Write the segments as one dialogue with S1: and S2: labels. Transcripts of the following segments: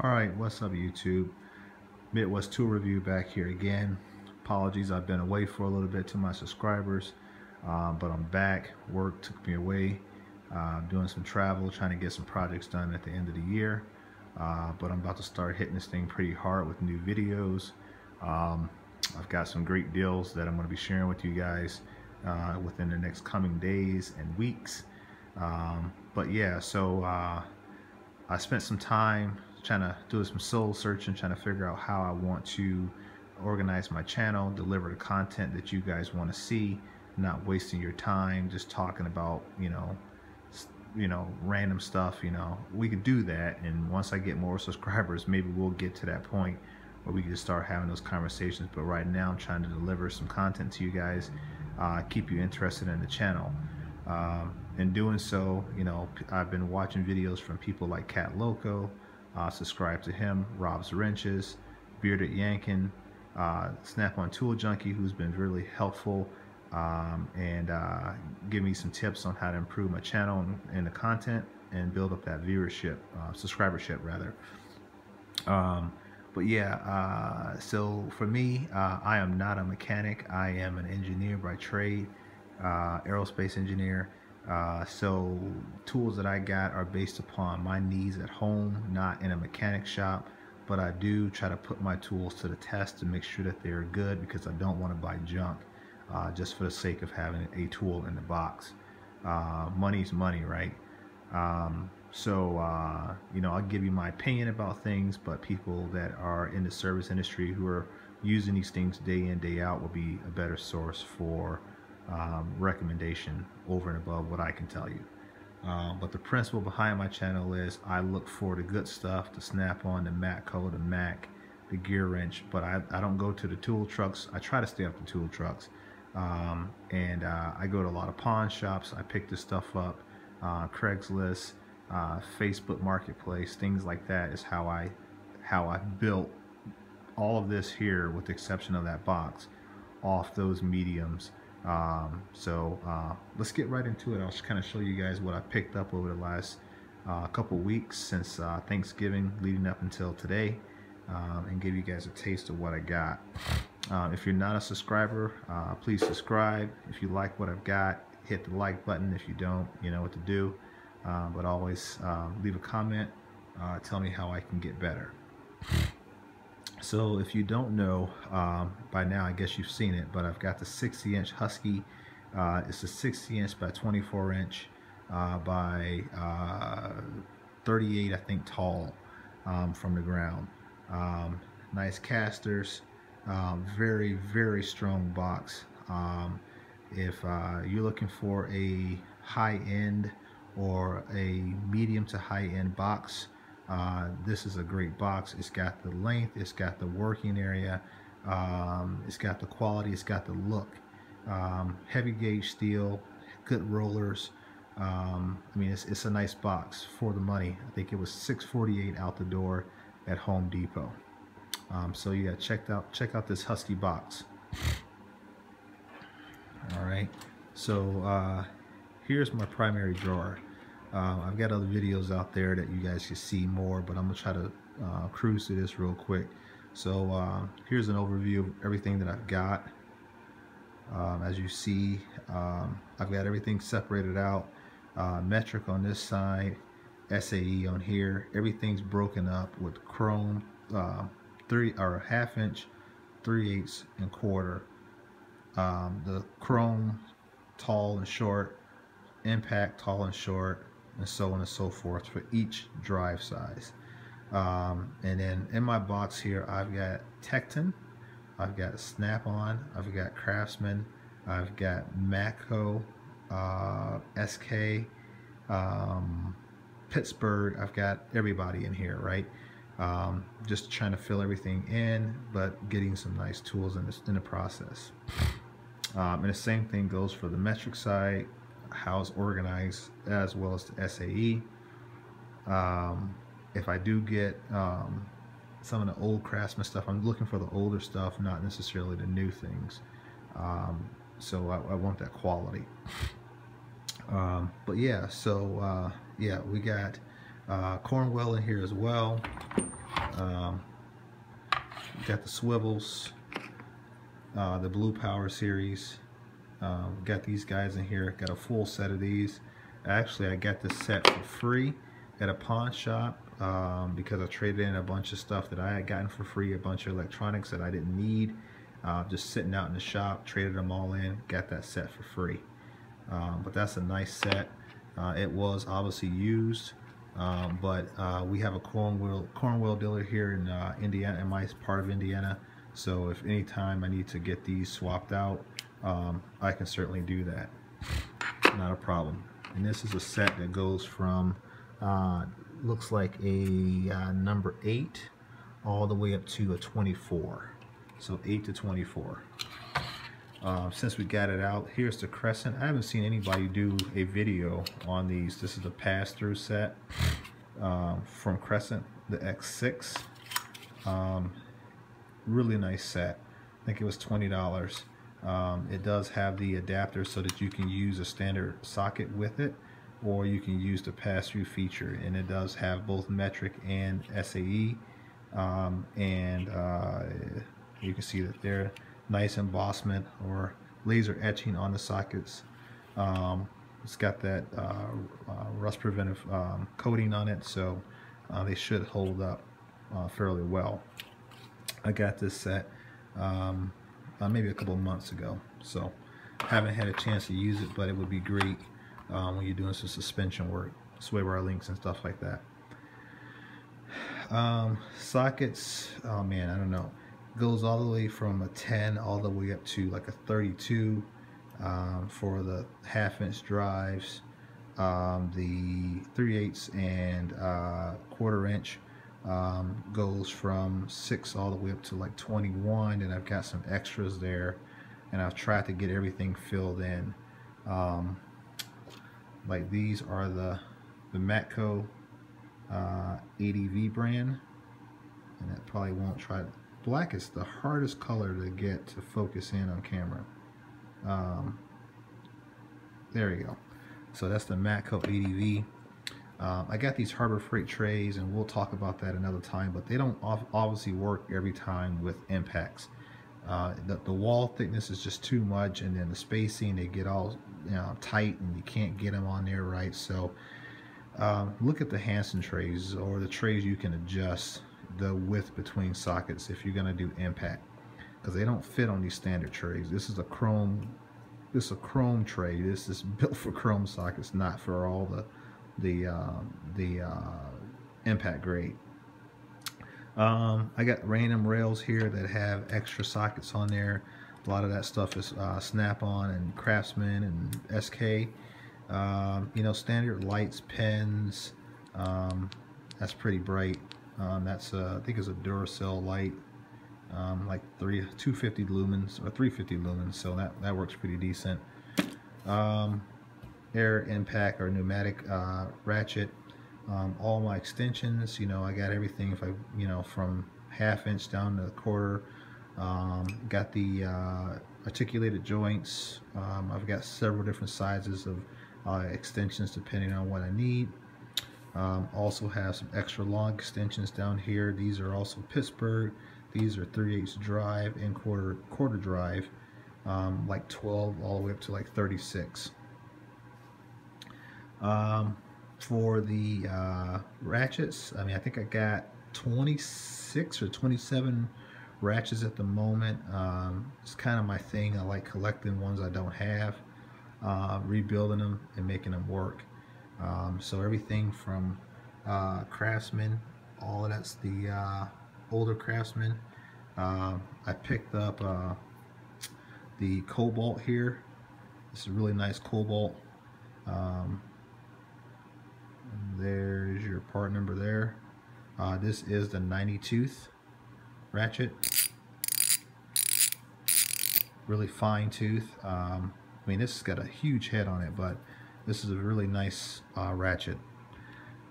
S1: Alright, what's up YouTube? Midwest Tool Review back here again. Apologies, I've been away for a little bit to my subscribers, but I'm back. Work took me away, doing some travel, trying to get some projects done at the end of the year. But I'm about to start hitting this thing pretty hard with new videos. I've got some great deals that I'm going to be sharing with you guys within the next coming days and weeks. But yeah, so I spent some time trying to do some soul searching, trying to figure out how I want to organize my channel, deliver the content that you guys want to see, not wasting your time just talking about random stuff. We could do that, and once I get more subscribers, maybe we'll get to that point where we can just start having those conversations. But right now I'm trying to deliver some content to you guys, keep you interested in the channel. In doing so, I've been watching videos from people like Cat Loco, subscribe to him, Rob's Wrenches, Bearded Yankin, Snap-on Tool Junkie, who's been really helpful and give me some tips on how to improve my channel and the content and build up that viewership, subscribership rather. But yeah, so for me, I am not a mechanic. I am an engineer by trade, aerospace engineer. So tools that I got are based upon my needs at home, not in a mechanic shop, but I do try to put my tools to the test to make sure that they're good, because I don't want to buy junk just for the sake of having a tool in the box. Money's money, right? I'll give you my opinion about things, but people that are in the service industry who are using these things day in, day out will be a better source for recommendation over and above what I can tell you. But the principle behind my channel is I look for the good stuff, the Snap-on, the Matco, the Mac, the gear wrench, but I don't go to the tool trucks. I try to stay off the tool trucks. I go to a lot of pawn shops. I pick this stuff up, Craigslist, Facebook Marketplace, things like that is how I built all of this here, with the exception of that box, off those mediums. Let's get right into it. I'll just kind of show you guys what I picked up over the last couple weeks since Thanksgiving leading up until today, and give you guys a taste of what I got. If you're not a subscriber, please subscribe. If you like what I've got, hit the like button. If you don't, you know what to do. But always leave a comment, tell me how I can get better. So if you don't know, by now I guess you've seen it, but I've got the 60-inch Husky. It's a 60-inch by 24-inch by 38, I think, tall from the ground. Nice casters, very, very strong box. If you're looking for a high-end or a medium to high-end box, this is a great box. It's got the length, it's got the working area, it's got the quality, it's got the look. Heavy gauge steel, good rollers. It's a nice box for the money. I think it was $6.48 out the door at Home Depot. So yeah, check out this Husky box. All right, so here's my primary drawer. I've got other videos out there that you guys can see more, but I'm gonna try to cruise through this real quick. So here's an overview of everything that I've got. As you see, I've got everything separated out. Metric on this side, SAE on here. Everything's broken up with chrome, 1/2 inch, 3/8, and 1/4. The chrome, tall and short, impact, tall and short, and so on and so forth for each drive size. And then in my box here, I've got Tecton, I've got Snap-on, I've got Craftsman, I've got Matco, SK, Pittsburgh. I've got everybody in here, right? Just trying to fill everything in, but getting some nice tools in the process. And the same thing goes for the metric side, how it's organized, as well as the SAE. If I do get some of the old Craftsman stuff, I'm looking for the older stuff, not necessarily the new things. So I want that quality. Yeah, so yeah, we got Cornwell in here as well. Got the swivels, the Blue Power series. Got these guys in here. Got a full set of these. Actually, I got this set for free at a pawn shop because I traded in a bunch of stuff that I had gotten for free, a bunch of electronics that I didn't need, just sitting out in the shop. Traded them all in, got that set for free. But that's a nice set. It was obviously used, but we have a corn wheel dealer here in Indiana, in my part of Indiana. So if any time I need to get these swapped out, I can certainly do that. Not a problem. And this is a set that goes from looks like a number 8 all the way up to a 24. So 8 to 24. Since we got it out, here's the Crescent. I haven't seen anybody do a video on these. This is a pass-through set from Crescent, the X6. Really nice set. I think it was $20. It does have the adapter so that you can use a standard socket with it, or you can use the pass-through feature, and it does have both metric and SAE, and you can see that they're nice embossment or laser etching on the sockets. It's got that rust preventive coating on it, so they should hold up fairly well. I got this set maybe a couple of months ago, so haven't had a chance to use it, but it would be great when you're doing some suspension work, sway bar links and stuff like that. Sockets, oh man, I don't know, goes all the way from a 10 all the way up to like a 32 for the 1/2-inch drives. The 3/8 and 1/4 inch goes from 6 all the way up to like 21, and I've got some extras there, and I've tried to get everything filled in. Like these are the Matco ADV brand, and that probably won't try. Black is the hardest color to get to focus in on camera. There we go. So that's the Matco ADV. I got these Harbor Freight trays, and we'll talk about that another time, but they don't obviously work every time with impacts. The wall thickness is just too much, and then the spacing, they get all tight, and you can't get them on there right. So look at the Hansen trays, or the trays you can adjust the width between sockets if you're going to do impact, because they don't fit on these standard trays. This is a chrome tray. This is built for chrome sockets, not for all the impact grade. I got random rails here that have extra sockets on there. A lot of that stuff is Snap-on and Craftsman and SK. Standard lights, pens. That's pretty bright. That's I think it's a Duracell light, like 250 lumens or 350 lumens, so that works pretty decent. Air impact or pneumatic ratchet. All my extensions, I got everything. If I, from 1/2 inch down to 1/4. Got the articulated joints. I've got several different sizes of extensions depending on what I need. Also have some extra long extensions down here. These are also Pittsburgh. These are 3/8 drive and quarter drive, like 12 all the way up to like 36. For the ratchets, I think I got 26 or 27 ratchets at the moment. It's kind of my thing. I like collecting ones I don't have, rebuilding them and making them work. So everything from Craftsman, all of that's the older Craftsman. I picked up the Cobalt here. This is a really nice Cobalt. There's your part number there. This is the 90 tooth ratchet. Really fine tooth. This has got a huge head on it, but this is a really nice ratchet.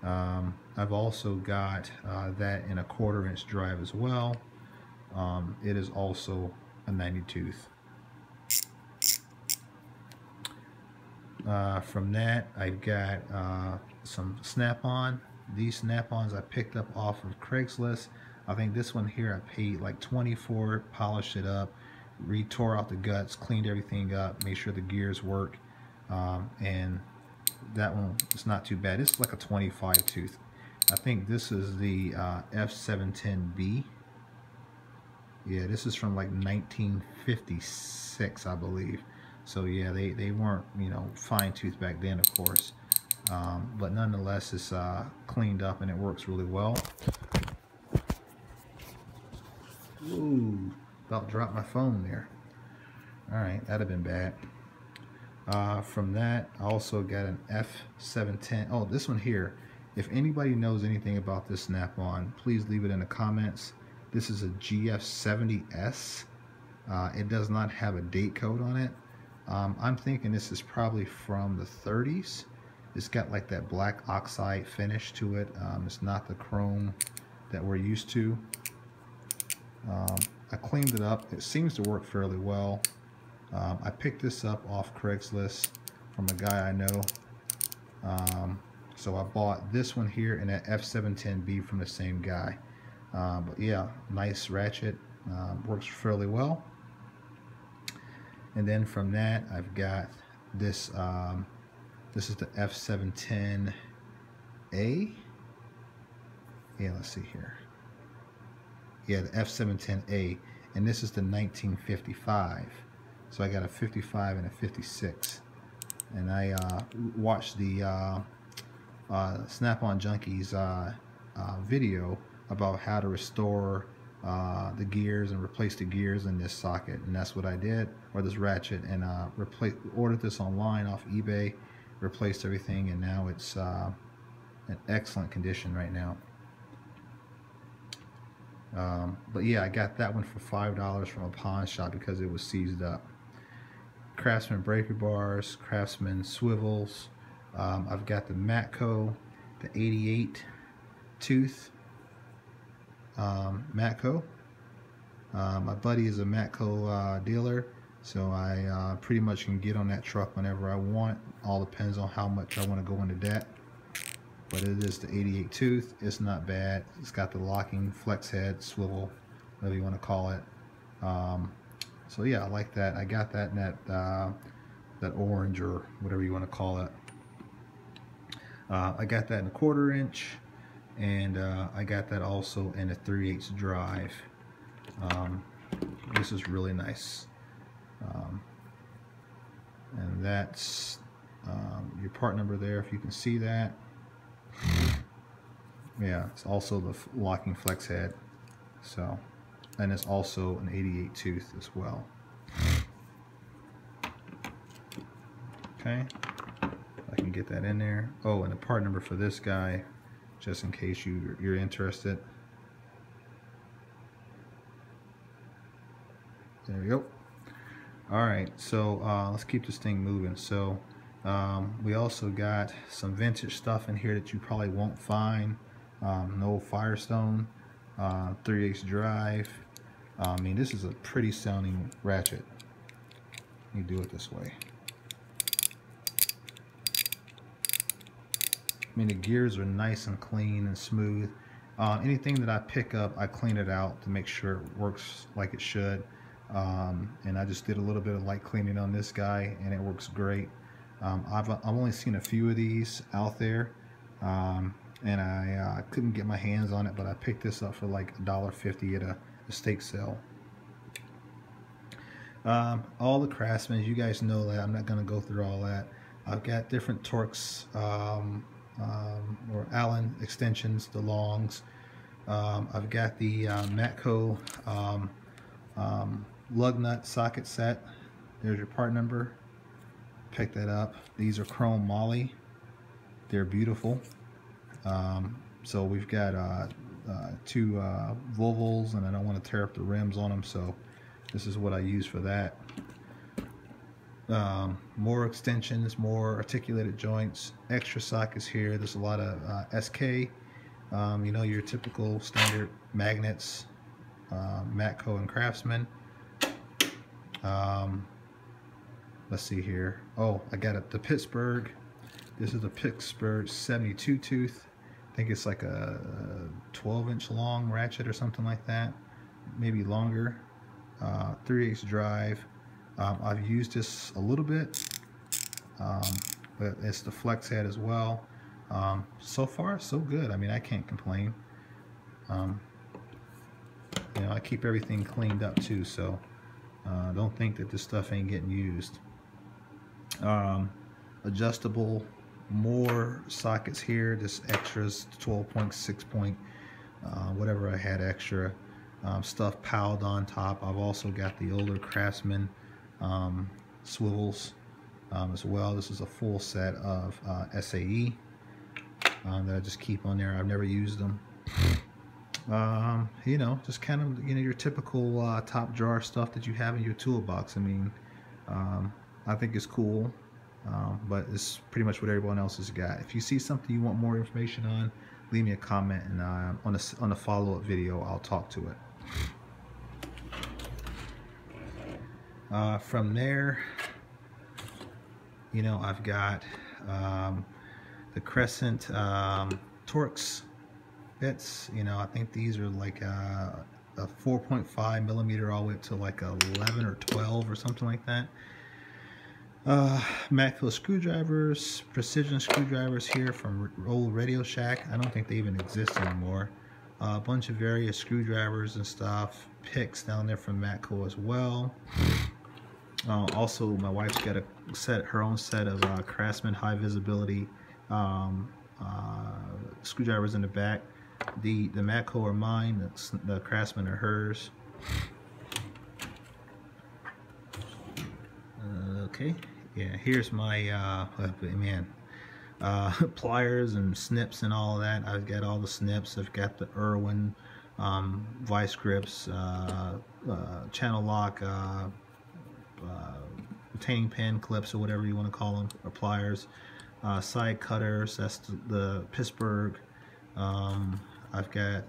S1: I've also got that in a 1/4 inch drive as well. It is also a 90 tooth. From that, I've got some Snap-on. These Snap-ons I picked up off of Craigslist. I think this one here I paid like 20 for it, polished it up, tore out the guts, cleaned everything up, made sure the gears work, and that one is not too bad. It's like a 25 tooth. I think this is the F710B. Yeah, this is from like 1956, I believe. So yeah, they weren't, you know, fine tooth back then, of course. But nonetheless, it's cleaned up and it works really well. Ooh, about dropped my phone there. Alright, that'd have been bad. From that, I also got an F710. Oh, this one here. If anybody knows anything about this snap-on, please leave it in the comments. This is a GF70S. It does not have a date code on it. I'm thinking this is probably from the 30s. It's got like that black oxide finish to it. It's not the chrome that we're used to. I cleaned it up. It seems to work fairly well. I picked this up off Craigslist from a guy I know. So I bought this one here and that F710B from the same guy. But yeah, nice ratchet. Works fairly well. And then from that, I've got this. This is the F710A. Yeah, let's see here. Yeah, the F710A, and this is the 1955. So I got a 55 and a 56. And I watched the Snap-on Junkies video about how to restore the gears and replace the gears in this socket, and that's what I did, or this ratchet, and ordered this online off eBay, replaced everything, and now it's in excellent condition right now. But yeah, I got that one for $5 from a pawn shop because it was seized up. Craftsman breaker bars, Craftsman swivels. I've got the Matco, the 88 tooth Matco. My buddy is a Matco dealer, so I pretty much can get on that truck whenever I want. All depends on how much I want to go into debt. But it is the 88 tooth. It's not bad. It's got the locking flex head, swivel, whatever you want to call it. So yeah, I like that. I got that in that orange or whatever you want to call it. I got that in a 1/4 inch, and I got that also in a 3/8 drive. This is really nice. And that's your part number there, if you can see that. Yeah, it's also the locking flex head. So, and it's also an 88 tooth as well. Okay, I can get that in there. Oh, and the part number for this guy, just in case you're interested. There we go. All right, so let's keep this thing moving. So we also got some vintage stuff in here that you probably won't find. No Firestone, 3/8 drive. I mean, this is a pretty sounding ratchet. Let me do it this way. I mean, the gears are nice and clean and smooth. Anything that I pick up, I clean it out to make sure it works like it should. And I just did a little bit of light cleaning on this guy, and it works great. I've only seen a few of these out there, and I couldn't get my hands on it, but I picked this up for like $1.50 at a estate sale. All the Craftsman, you guys know that. I'm not going to go through all that. I've got different Torx or Allen extensions, the longs. I've got the Matco lug nut socket set. There's your part number. Pick that up. These are chrome moly. They're beautiful. So we've got 2 Volvos, and I don't want to tear up the rims on them, so this is what I use for that. More extensions, more articulated joints, extra sockets here. There's a lot of SK, you know, your typical standard magnets, Matco and Craftsman. Let's see here. Oh, I got the Pittsburgh. This is the Pittsburgh 72 tooth. I think it's like a 12-inch long ratchet or something like that, maybe longer. 3/8 drive. I've used this a little bit, but it's the flex head as well. So far so good. I mean, I can't complain. You know, I keep everything cleaned up too, so don't think that this stuff ain't getting used. Adjustable, more sockets here, just extras, 12 point, 6 point, whatever I had extra. Stuff piled on top. I've also got the older Craftsman swivels as well. This is a full set of SAE that I just keep on there. I've never used them. You know, just kind of, you know, your typical top drawer stuff that you have in your toolbox. I mean, I think it's cool, but it's pretty much what everyone else has got. If you see something you want more information on, leave me a comment, and on a follow-up video I'll talk to it. From there, you know, I've got the Crescent Torx bits. You know, I think these are like a 4.5 millimeter all the way up to like 11 or 12 or something like that. Matco screwdrivers, precision screwdrivers here from old Radio Shack. I don't think they even exist anymore. A bunch of various screwdrivers and stuff. Picks down there from Matco as well. Also, my wife's got her own set of Craftsman high visibility screwdrivers in the back. The Matco are mine. The Craftsman are hers. Okay, yeah. Here's my pliers and snips and all of that. I've got all the snips. I've got the Irwin vice grips, channel lock, retaining pin clips, or whatever you want to call them, or pliers, side cutters. That's the Pittsburgh. I've got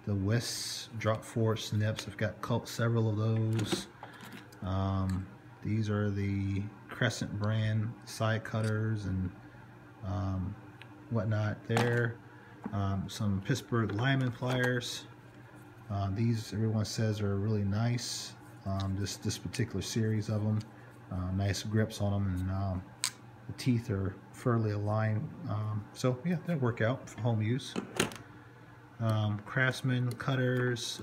S1: the West drop force snips. I've got several of those. These are the Crescent brand side cutters and whatnot there. Some Pittsburgh Lyman pliers. These everyone says are really nice. This particular series of them, nice grips on them, and the teeth are fairly aligned. So yeah, that work out for home use. Craftsman cutters,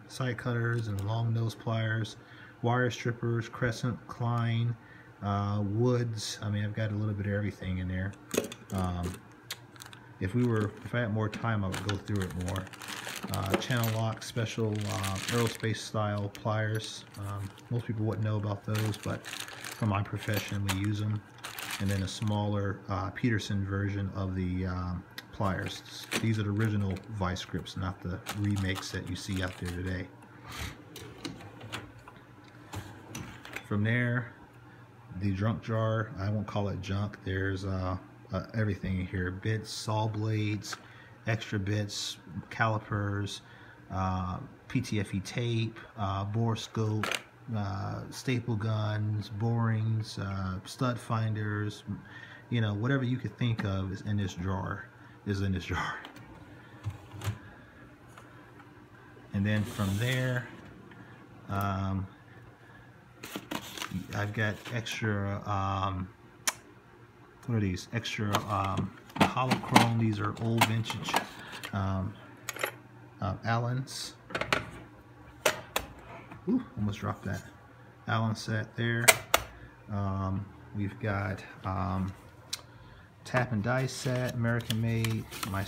S1: side cutters, and long nose pliers, wire strippers, Crescent, Klein, Woods. I mean, I've got a little bit of everything in there. If I had more time, I would go through it more. Channel lock, special aerospace style pliers. Most people wouldn't know about those, but for my profession we use them. And then a smaller Peterson version of the pliers. These are the original vice grips, not the remakes that you see out there today. From there, the junk jar. I won't call it junk. There's everything in here: bits, saw blades, extra bits, calipers, PTFE tape, bore scope, staple guns, borings, stud finders. You know, whatever you could think of is in this drawer. And then from there, I've got extra, what are these? Extra hollow chrome. These are old vintage Allens. Ooh, almost dropped that. Allen set there. We've got tap and dice set, American made. My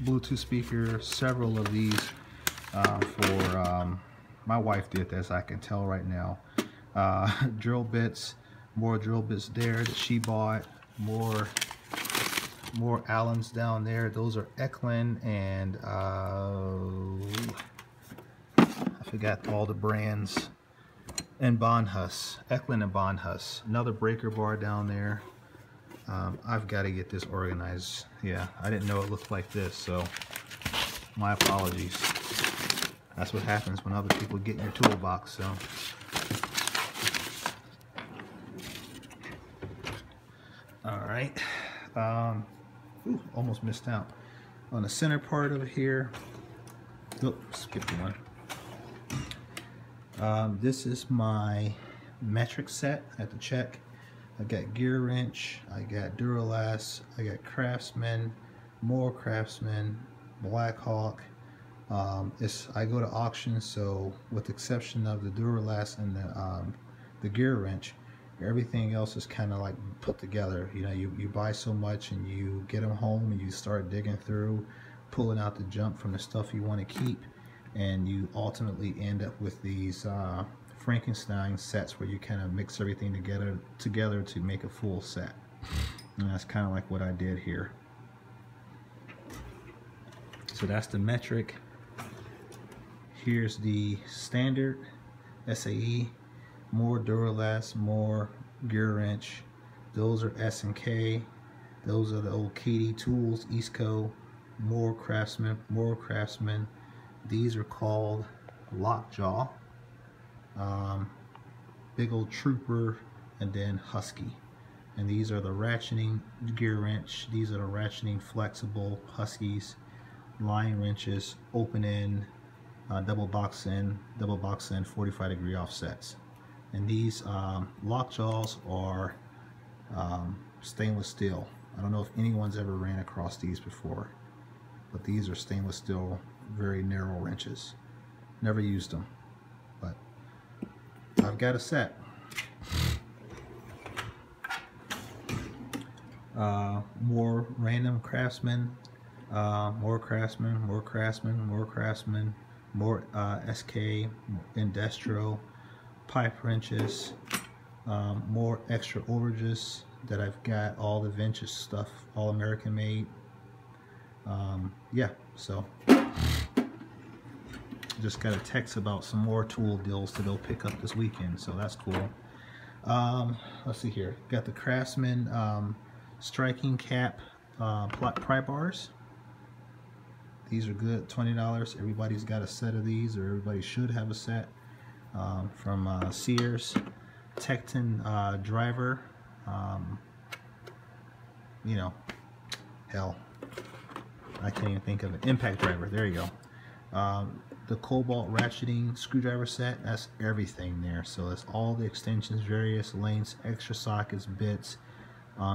S1: Bluetooth speaker. Several of these for my wife did this. I can tell right now. Drill bits, more drill bits there that she bought. More Allens down there. Those are Eklund and I forgot all the brands. And Bonhus, Eklund and Bonhus. Another breaker bar down there. I've got to get this organized. Yeah, I didn't know it looked like this, so my apologies. That's what happens when other people get in your toolbox. So. All right. Ooh, almost missed out. On the center part of here, skipped one. This is my metric set. I have to check. I got gear wrench, I got Duralast, I got Craftsman, more Craftsman, Black Hawk. I go to auction, so with the exception of the Duralast and the gear wrench, everything else is kind of like put together. You know, you buy so much and you get them home and you start digging through, pulling out the junk from the stuff you want to keep, and you ultimately end up with these Frankenstein sets where you kind of mix everything together to make a full set. And that's kind of like what I did here. So that's the metric. Here's the standard SAE, more Duralast, more gear wrench. Those are S&K. Those are the old Katie tools, Eastco, more Craftsman, more Craftsman. These are called Lockjaw, big old Trooper, and then Husky. And these are the ratcheting gear wrench. These are the ratcheting flexible Huskies, line wrenches, open end, double box end, 45-degree offsets. And these Lockjaws are stainless steel. I don't know if anyone's ever ran across these before, but these are stainless steel, very narrow wrenches. Never used them, but I've got a set. More random Craftsman, more Craftsman, more Craftsman, more Craftsman, more SK, Industrial, pipe wrenches, more extra overages that I've got, all the vintage stuff, all American made. Yeah, so just got a text about some more tool deals to go pick up this weekend, so that's cool. Let's see here, got the Craftsman striking cap pry bars. These are good, $20. Everybody's got a set of these, or everybody should have a set. From Sears. Tecton driver, you know, hell, I can't even think of it. Impact driver, there you go. The Cobalt ratcheting screwdriver set, that's everything there. So it's all the extensions, various lengths, extra sockets, bits.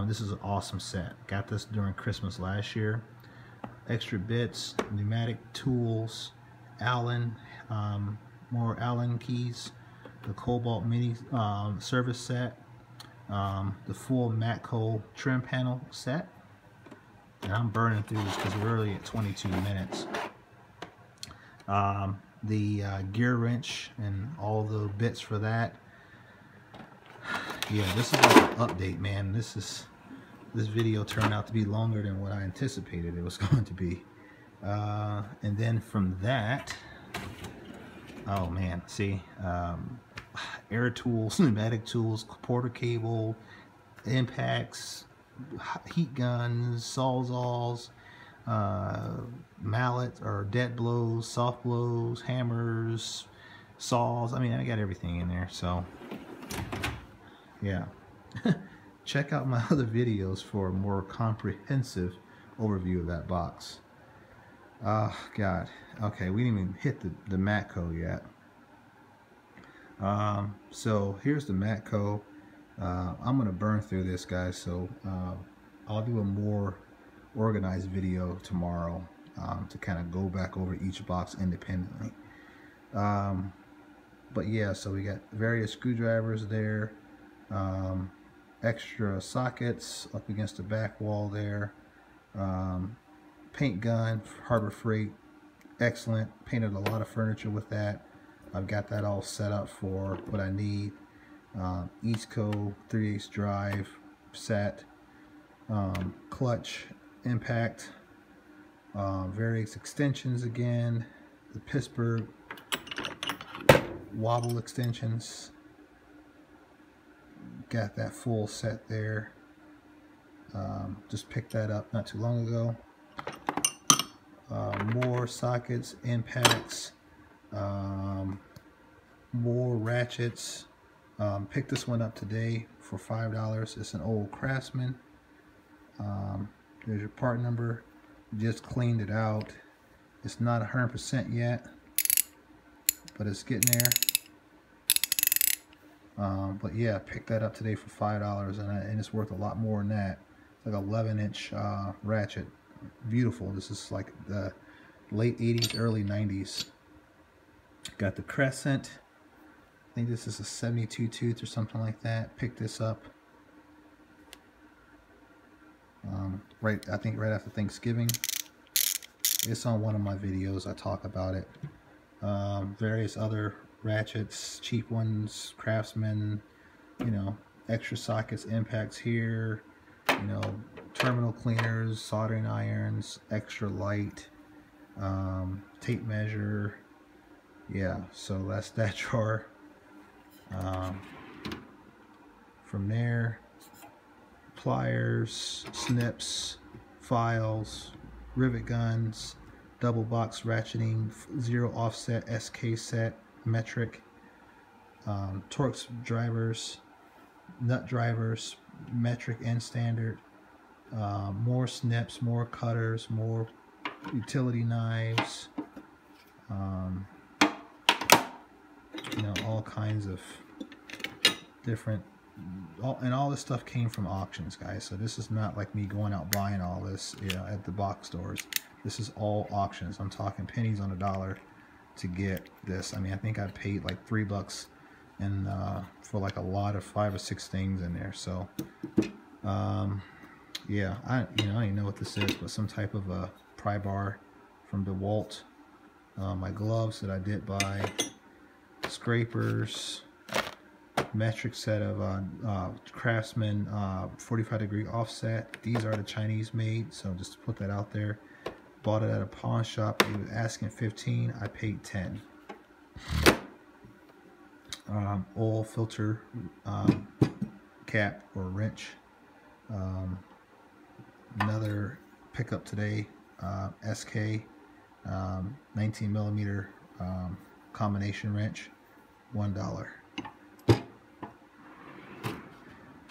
S1: This is an awesome set. Got this during Christmas last year. Extra bits, pneumatic tools, Allen, more Allen keys, the Cobalt mini service set, the full Matco trim panel set. And I'm burning through this because we're already at 22 minutes. The gear wrench and all the bits for that. Yeah, this is like an update, man. This video turned out to be longer than what I anticipated it was going to be. And then from that, oh man, see, air tools, pneumatic tools, porter cable, impacts, heat guns, sawzalls, mallets or dead blows, soft blows, hammers, saws. I mean, I got everything in there. So yeah. Check out my other videos for a more comprehensive overview of that box. Oh God. Okay, we didn't even hit the Matco yet. So here's the Matco. I'm gonna burn through this, guys, so I'll do a more organized video tomorrow to kind of go back over each box independently. But yeah, so we got various screwdrivers there, extra sockets up against the back wall there, paint gun, Harbor Freight, excellent. Painted a lot of furniture with that. I've got that all set up for what I need. Eastco 3/8 drive set, clutch, impact, various extensions again, the Pittsburgh wobble extensions. Got that full set there. Just picked that up not too long ago. More sockets, impacts, more ratchets. Picked this one up today for $5. It's an old Craftsman. There's your part number. Just cleaned it out. It's not 100% yet, but it's getting there. But yeah, I picked that up today for $5, and it's worth a lot more than that. It's like 11-inch ratchet. Beautiful. This is like the late 80s, early 90s. Got the crescent. I think this is a 72 tooth or something like that. Picked this up I think right after Thanksgiving. It's on one of my videos. I talk about it. Various other ratchets, cheap ones, Craftsman, you know, extra sockets, impacts here, you know, terminal cleaners, soldering irons, extra light, tape measure. Yeah, so that's that drawer. From there, pliers, snips, files, rivet guns, double box ratcheting, 0 offset SK set, metric, Torx drivers, nut drivers, metric and standard, more snips, more cutters, more utility knives, you know, all kinds of different, and all this stuff came from auctions, guys. So this is not like me going out buying all this, you know, at the box stores. This is all auctions. I'm talking pennies on a dollar to get this. I mean, I think I paid like $3 and for like a lot of 5 or 6 things in there. So yeah, I don't even know what this is, but some type of a pry bar from DeWalt. My gloves that I did buy, scrapers, metric set of Craftsman 45-degree offset. These are the Chinese made, so just to put that out there. Bought it at a pawn shop. He was asking 15. I paid 10. Oil filter cap or wrench. Another pickup today. SK 19mm combination wrench. $1.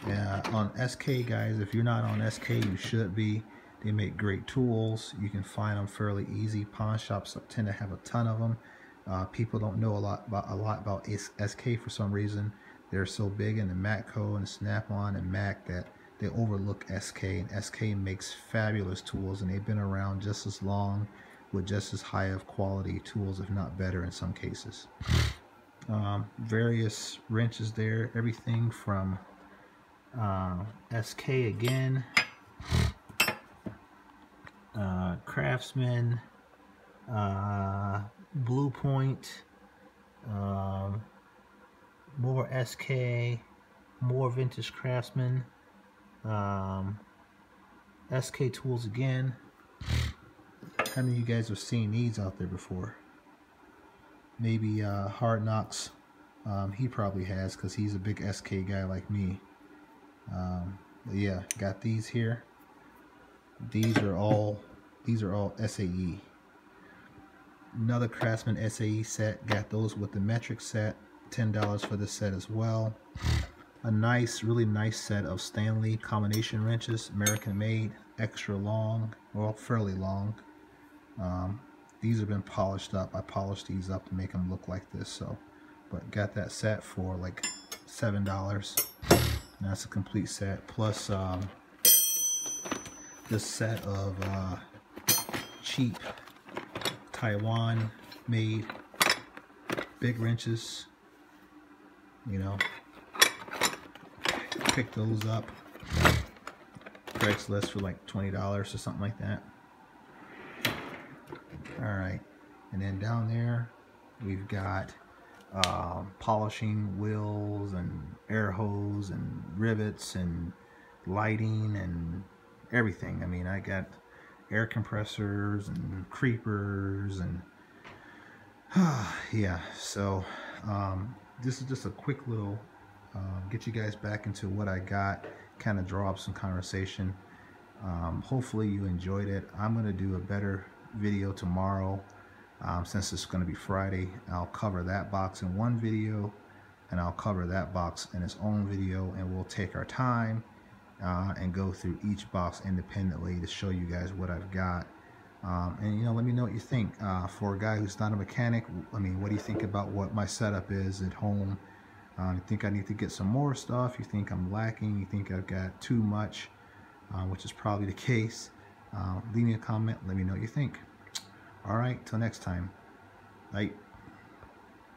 S1: Yeah, on SK, guys, if you're not on SK, you should be. They make great tools. You can find them fairly easy. Pawn shops tend to have a ton of them. People don't know a lot about SK for some reason. They're so big in the Matco and Snap-on and Mac that they overlook SK. And SK makes fabulous tools, and they've been around just as long with just as high of quality tools, if not better in some cases. Various wrenches there. Everything from SK again, Craftsman, Blue Point, more SK, more vintage Craftsman, SK tools again. How many of you guys have seen these out there before? Maybe Hard Knocks. He probably has, because he's a big SK guy like me. But yeah, got these here. These are all SAE. Another Craftsman SAE set. Got those with the metric set. $10 for this set as well. A nice, really nice set of Stanley combination wrenches, American made, extra long, well, fairly long. These have been polished up. I polished these up to make them look like this. So, but got that set for like $7. And that's a complete set. Plus this set of cheap Taiwan made big wrenches. You know, pick those up. Craigslist for like $20 or something like that. Alright, and then down there we've got polishing wheels and air hose and rivets and lighting and everything. I mean, I got air compressors and creepers and yeah, so this is just a quick little get you guys back into what I got, kind of draw up some conversation. Hopefully you enjoyed it. I'm going to do a better video tomorrow. Since it's going to be Friday, I'll cover that box in one video, and I'll cover that box in its own video, and we'll take our time and go through each box independently to show you guys what I've got And you know, let me know what you think. For a guy who's not a mechanic, I mean, what do you think about what my setup is at home? You think I need to get some more stuff? You think I'm lacking? You think I've got too much? Which is probably the case. Leave me a comment. Let me know what you think. All right, till next time. Bye.